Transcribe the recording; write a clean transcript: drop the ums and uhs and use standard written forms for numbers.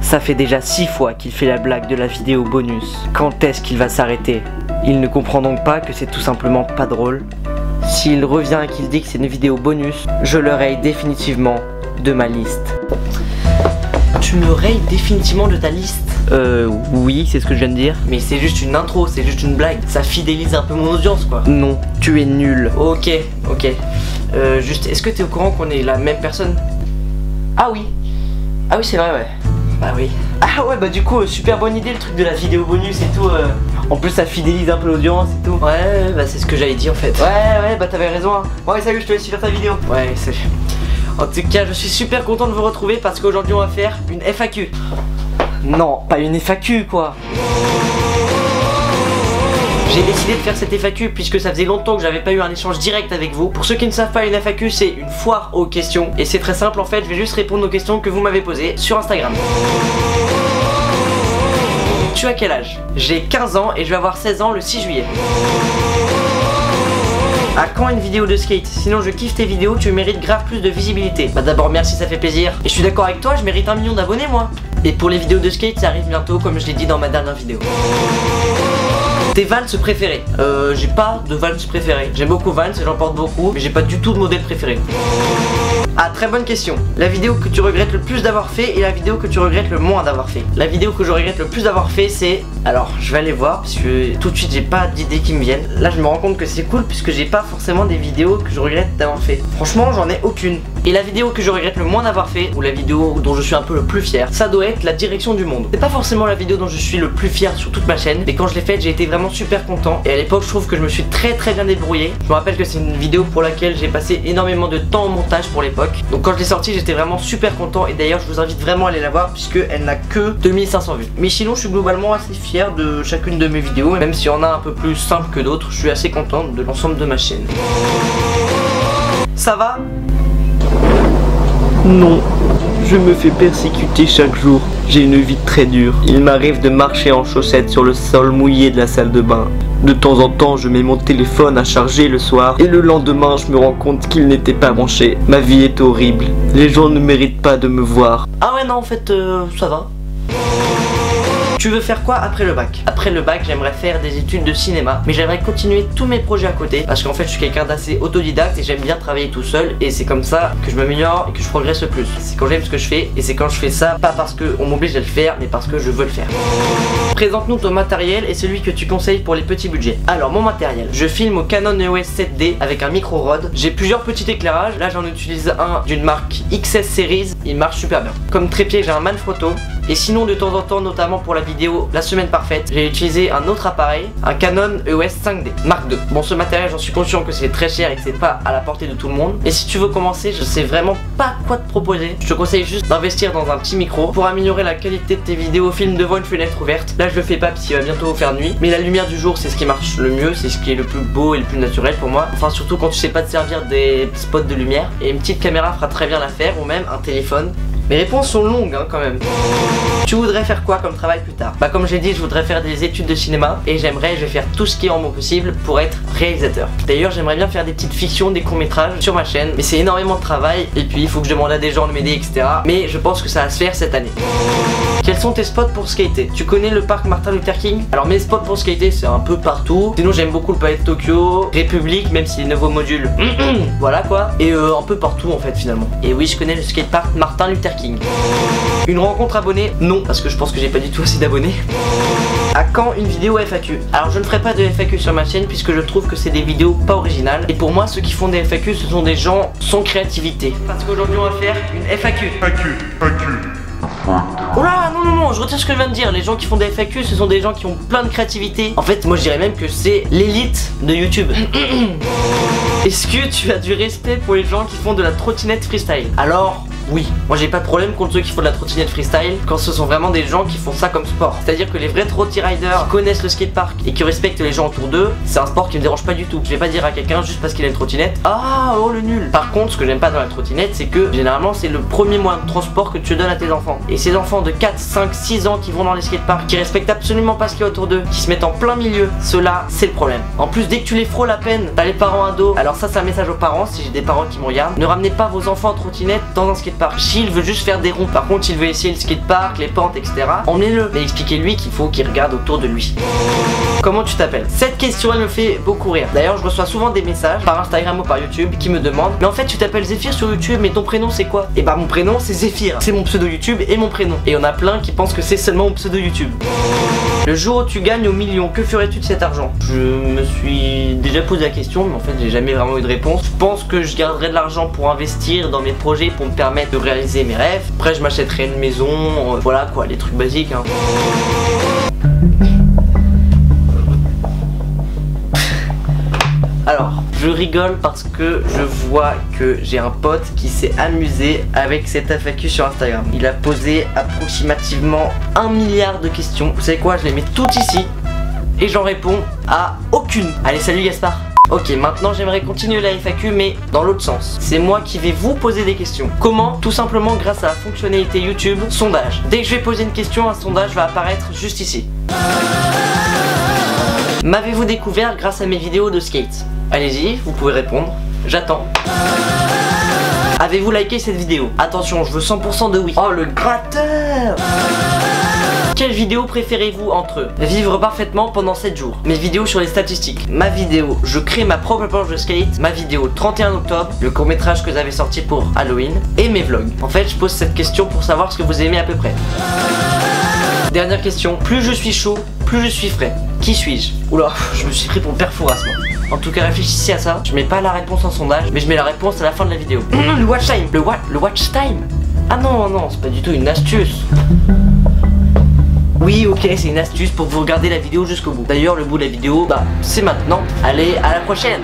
Ça fait déjà 6 fois qu'il fait la blague de la vidéo bonus. Quand est-ce qu'il va s'arrêter? Il ne comprend donc pas que c'est tout simplement pas drôle. S'il revient et qu'il dit que c'est une vidéo bonus, je le raye définitivement de ma liste. Tu me rayes définitivement de ta liste? Oui, c'est ce que je viens de dire. Mais c'est juste une intro, c'est juste une blague. Ça fidélise un peu mon audience, quoi. Non, tu es nul. Ok. Juste, est-ce que t'es au courant qu'on est la même personne? Ah oui, c'est vrai, ouais. Bah oui. Ah ouais, bah du coup, super bonne idée le truc de la vidéo bonus et tout. En plus, ça fidélise un peu l'audience et tout. Ouais, bah c'est ce que j'avais dit en fait. Ouais, bah t'avais raison. Hein. Ouais, salut, je te laisse faire ta vidéo. Ouais, salut. En tout cas, je suis super content de vous retrouver parce qu'aujourd'hui, on va faire une FAQ. Non, pas une FAQ, quoi. J'ai décidé de faire cette FAQ puisque ça faisait longtemps que j'avais pas eu un échange direct avec vous. Pour ceux qui ne savent pas, une FAQ c'est une foire aux questions. Et c'est très simple en fait, je vais juste répondre aux questions que vous m'avez posées sur Instagram. Tu as quel âge? J'ai 15 ans et je vais avoir 16 ans le 6 juillet. À quand une vidéo de skate? Sinon je kiffe tes vidéos, tu mérites grave plus de visibilité. Bah d'abord merci, ça fait plaisir. Et je suis d'accord avec toi, je mérite 1 million d'abonnés moi. Et pour les vidéos de skate, ça arrive bientôt comme je l'ai dit dans ma dernière vidéo. Tes Vans préférés? J'ai pas de Vans préférés. J'aime beaucoup Vans et j'en porte beaucoup, mais j'ai pas du tout de modèle préféré. Ah, très bonne question. La vidéo que tu regrettes le plus d'avoir fait et la vidéo que tu regrettes le moins d'avoir fait. La vidéo que je regrette le plus d'avoir fait, c'est... Alors, je vais aller voir parce que tout de suite j'ai pas d'idées qui me viennent. Là, je me rends compte que c'est cool puisque j'ai pas forcément des vidéos que je regrette d'avoir fait. Franchement, j'en ai aucune. Et la vidéo que je regrette le moins d'avoir fait, ou la vidéo dont je suis un peu le plus fier, ça doit être la direction du monde. C'est pas forcément la vidéo dont je suis le plus fier sur toute ma chaîne, mais quand je l'ai faite, j'ai été vraiment super content. Et à l'époque, je trouve que je me suis très bien débrouillé. Je me rappelle que c'est une vidéo pour laquelle j'ai passé énormément de temps au montage pour l'époque. Donc quand je l'ai sortie, j'étais vraiment super content. Et d'ailleurs, je vous invite vraiment à aller la voir puisque elle n'a que 2500 vues. Mais sinon, je suis globalement assez fier de chacune de mes vidéos. Même s'il y en a un peu plus simple que d'autres, je suis assez content de l'ensemble de ma chaîne. Ça va? Non, je me fais persécuter chaque jour. J'ai une vie très dure. Il m'arrive de marcher en chaussettes sur le sol mouillé de la salle de bain. De temps en temps, je mets mon téléphone à charger le soir et le lendemain, je me rends compte qu'il n'était pas branché. Ma vie est horrible. Les gens ne méritent pas de me voir. Ah ouais, non, en fait, ça va. Tu veux faire quoi après le bac? Après le bac, j'aimerais faire des études de cinéma, mais j'aimerais continuer tous mes projets à côté parce qu'en fait, je suis quelqu'un d'assez autodidacte et j'aime bien travailler tout seul et c'est comme ça que je m'améliore et que je progresse le plus. C'est quand j'aime ce que je fais et c'est quand je fais ça, pas parce qu'on m'oblige à le faire, mais parce que je veux le faire. Présente-nous ton matériel et celui que tu conseilles pour les petits budgets. Alors, mon matériel, je filme au Canon EOS 7D avec un micro Rode. J'ai plusieurs petits éclairages. Là, j'en utilise un d'une marque XS Series. Il marche super bien. Comme trépied, j'ai un Manfrotto. Et sinon, de temps en temps, notamment pour la vidéo La Semaine Parfaite, j'ai utilisé un autre appareil, un Canon EOS 5D Mark II. Bon, ce matériel, j'en suis conscient que c'est très cher et que c'est pas à la portée de tout le monde. Et si tu veux commencer, je sais vraiment pas quoi te proposer. Je te conseille juste d'investir dans un petit micro pour améliorer la qualité de tes vidéos. Filme devant une fenêtre ouverte. Là, je le fais pas parce qu'il va bientôt faire nuit. Mais la lumière du jour, c'est ce qui marche le mieux. C'est ce qui est le plus beau et le plus naturel pour moi. Enfin, surtout quand tu sais pas te servir des spots de lumière. Et une petite caméra fera très bien l'affaire, ou même un téléphone. Mes réponses sont longues hein, quand même. Tu voudrais faire quoi comme travail plus tard? Bah comme j'ai dit, je voudrais faire des études de cinéma et je vais faire tout ce qui est en mon possible pour être réalisateur. D'ailleurs j'aimerais bien faire des petites fictions, des courts-métrages sur ma chaîne, mais c'est énormément de travail et puis il faut que je demande à des gens de m'aider, etc. Mais je pense que ça va se faire cette année. Quels sont tes spots pour skater? Tu connais le parc Martin Luther King? Alors mes spots pour skater c'est un peu partout. Sinon j'aime beaucoup le Palais de Tokyo, République, même si les nouveaux modules, voilà quoi. Et un peu partout en fait finalement. Et oui, je connais le skatepark Martin Luther King. Une rencontre abonnée? Non, parce que je pense que j'ai pas du tout assez d'abonnés. À quand une vidéo FAQ? Alors je ne ferai pas de FAQ sur ma chaîne puisque je trouve que c'est des vidéos pas originales. Et pour moi ceux qui font des FAQ ce sont des gens sans créativité. Parce qu'aujourd'hui on va faire une FAQ. Oh là, non, je retire ce que je viens de dire. Les gens qui font des FAQ ce sont des gens qui ont plein de créativité. En fait moi je dirais même que c'est l'élite de YouTube. Est-ce que tu as du respect pour les gens qui font de la trottinette freestyle? Alors oui, moi j'ai pas de problème contre ceux qui font de la trottinette freestyle quand ce sont vraiment des gens qui font ça comme sport. C'est-à-dire que les vrais trotty riders qui connaissent le skatepark et qui respectent les gens autour d'eux, c'est un sport qui me dérange pas du tout. Je vais pas dire à quelqu'un juste parce qu'il a une trottinette, ah oh le nul. Par contre ce que j'aime pas dans la trottinette c'est que généralement c'est le premier moyen de transport que tu donnes à tes enfants. Et ces enfants de 4, 5, 6 ans qui vont dans les skateparks, qui respectent absolument pas ce qu'il y a autour d'eux, qui se mettent en plein milieu, ceux-là c'est le problème. En plus dès que tu les frôles à peine, t'as les parents ados. Alors ça c'est un message aux parents, si j'ai des parents qui me regardent, ne ramenez pas vos enfants en trottinette dans un skatepark. skatepark. S'il veut juste faire des ronds, par contre s'il veut essayer le skatepark, les pentes, etc., emmenez-le. Mais expliquez-lui qu'il faut qu'il regarde autour de lui. Comment tu t'appelles? Cette question elle me fait beaucoup rire. D'ailleurs je reçois souvent des messages par Instagram ou par YouTube qui me demandent: mais en fait tu t'appelles Zéphyr sur YouTube, mais ton prénom c'est quoi? Et bah mon prénom c'est Zéphyr. C'est mon pseudo YouTube et mon prénom. Et on a plein qui pensent que c'est seulement mon pseudo YouTube. Le jour où tu gagnes au million, que ferais-tu de cet argent? Je me suis déjà posé la question, mais en fait j'ai jamais vraiment eu de réponse. Je pense que je garderais de l'argent pour investir dans mes projets, pour me permettre de réaliser mes rêves. Après je m'achèterais une maison, voilà quoi, les trucs basiques hein. Alors, je rigole parce que je vois que j'ai un pote qui s'est amusé avec cette FAQ sur Instagram. Il a posé approximativement 1 milliard de questions. Vous savez quoi, je les mets toutes ici et j'en réponds à aucune. Allez, salut Gaspard. Ok, maintenant j'aimerais continuer la FAQ mais dans l'autre sens. C'est moi qui vais vous poser des questions. Comment? Tout simplement grâce à la fonctionnalité YouTube sondage. Dès que je vais poser une question, un sondage va apparaître juste ici. M'avez-vous découvert grâce à mes vidéos de skate? Allez-y, vous pouvez répondre. J'attends. Avez-vous liké cette vidéo? Attention, je veux 100% de oui. Oh, le gratteur! Quelle vidéo préférez-vous entre eux? Vivre parfaitement pendant 7 jours. Mes vidéos sur les statistiques. Ma vidéo Je crée ma propre planche de skate. Ma vidéo 31 octobre. Le court-métrage que j'avais sorti pour Halloween. Et mes vlogs. En fait, je pose cette question pour savoir ce que vous aimez à peu près. Dernière question. Plus je suis chaud, plus je suis frais. Qui suis-je? Oula, je me suis pris pour le père Fouras moi. En tout cas réfléchissez à ça. Je mets pas la réponse en sondage, mais je mets la réponse à la fin de la vidéo. Le watch time. Le watch time. Ah non, non, c'est pas du tout une astuce. Oui, ok, c'est une astuce pour que vous regardez la vidéo jusqu'au bout. D'ailleurs, le bout de la vidéo, bah, c'est maintenant. Allez, à la prochaine.